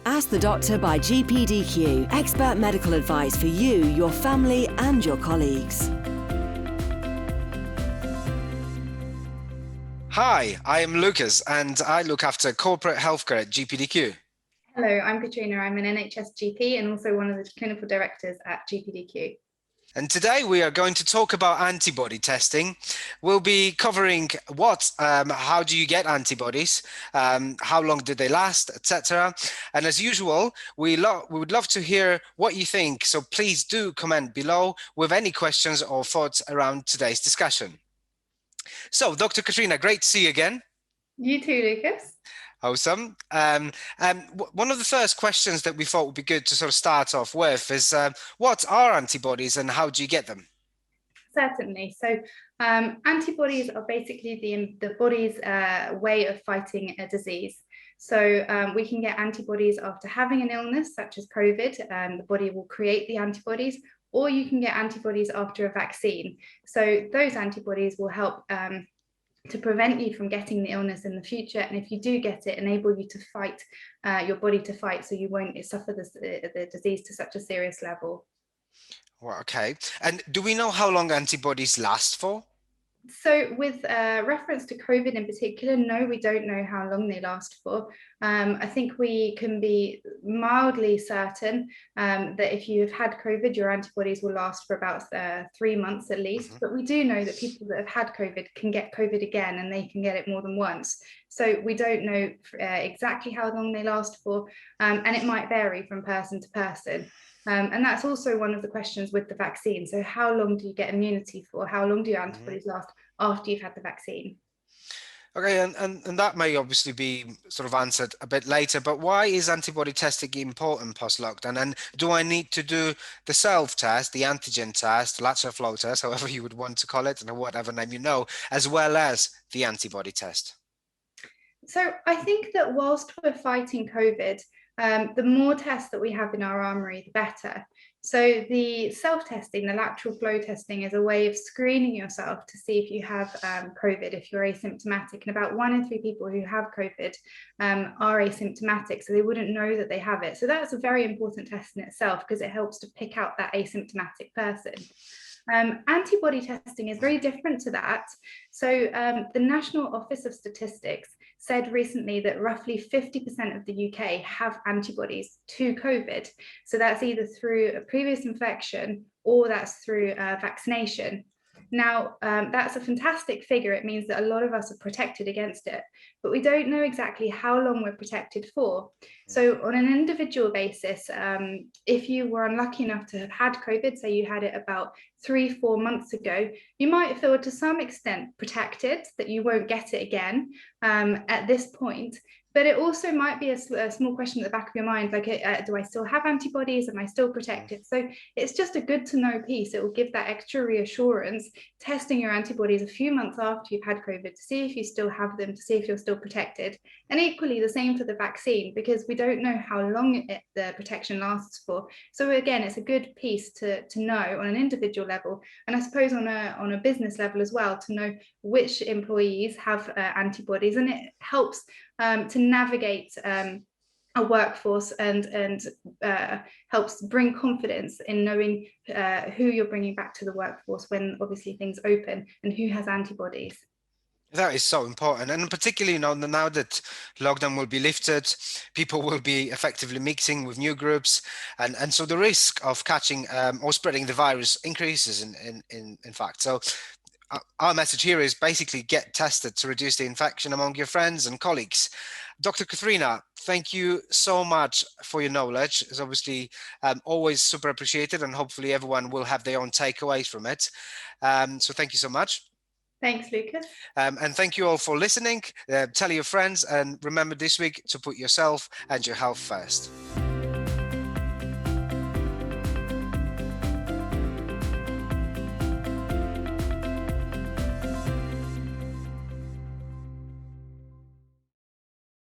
Ask the Doctor by GPDQ. Expert medical advice for you, your family and your colleagues. Hi, I am Lucas and I look after corporate healthcare at GPDQ. Hello, I'm Kathrina. I'm an NHS GP and also one of the clinical directors at GPDQ. And today we are going to talk about antibody testing. We'll be covering how do you get antibodies, how long did they last, etc. And as usual, we would love to hear what you think. So please do comment below with any questions or thoughts around today's discussion. So, Dr. Kathrina, great to see you again. You too, Lucas. Awesome. One of the first questions that we thought would be good to sort of start off with is what are antibodies and how do you get them? Certainly. So antibodies are basically the body's way of fighting a disease. So we can get antibodies after having an illness such as COVID, the body will create the antibodies, or you can get antibodies after a vaccine. So those antibodies will help to prevent you from getting the illness in the future, and if you do get it, enable you to fight, your body to fight, so you won't suffer the disease to such a serious level. Well, okay. And do we know how long antibodies last for? So with reference to COVID in particular, no, we don't know how long they last for. I think we can be mildly certain that if you have had COVID, your antibodies will last for about 3 months at least. But we do know that people that have had COVID can get COVID again, and they can get it more than once. So we don't know exactly how long they last for, and it might vary from person to person. And that's also one of the questions with the vaccine. So how long do you get immunity for? How long do your antibodies last after you've had the vaccine? Okay, and that may obviously be sort of answered a bit later, but why is antibody testing important post-lockdown? And do I need to do the self-test, the antigen test, the lateral flow test, however you would want to call it, and whatever name you know, as well as the antibody test? So I think that whilst we're fighting COVID, the more tests that we have in our armory, the better. So the self-testing, the lateral flow testing, is a way of screening yourself to see if you have COVID, if you're asymptomatic. And about 1 in 3 people who have COVID are asymptomatic, so they wouldn't know that they have it. So that's a very important test in itself, because it helps to pick out that asymptomatic person. Antibody testing is very different to that. So the National Office of Statistics said recently that roughly 50% of the UK have antibodies to COVID. So that's either through a previous infection or that's through vaccination. Now, that's a fantastic figure. It means that a lot of us are protected against it, but we don't know exactly how long we're protected for. So on an individual basis, if you were unlucky enough to have had COVID, say you had it about 3-4 months ago, you might feel to some extent protected, that you won't get it again at this point. But it also might be a small question at the back of your mind, like, do I still have antibodies? Am I still protected? So it's just a good to know piece. It will give that extra reassurance, testing your antibodies a few months after you've had COVID to see if you still have them, to see if you're still protected. And equally the same for the vaccine, because we don't know how long the protection lasts for. So again, it's a good piece to know on an individual level, and I suppose on a business level as well, to know which employees have antibodies, and it helps to navigate a workforce and helps bring confidence in knowing who you're bringing back to the workforce when obviously things open, and who has antibodies. That is so important, and particularly now that lockdown will be lifted, people will be effectively mixing with new groups, and so the risk of catching or spreading the virus increases in fact. So our message here is basically get tested to reduce the infection among your friends and colleagues. Dr. Kathrina, thank you so much for your knowledge. It's obviously always super appreciated, and hopefully everyone will have their own takeaways from it. So thank you so much. Thanks, Lucas. And thank you all for listening. Tell your friends, and remember this week to put yourself and your health first.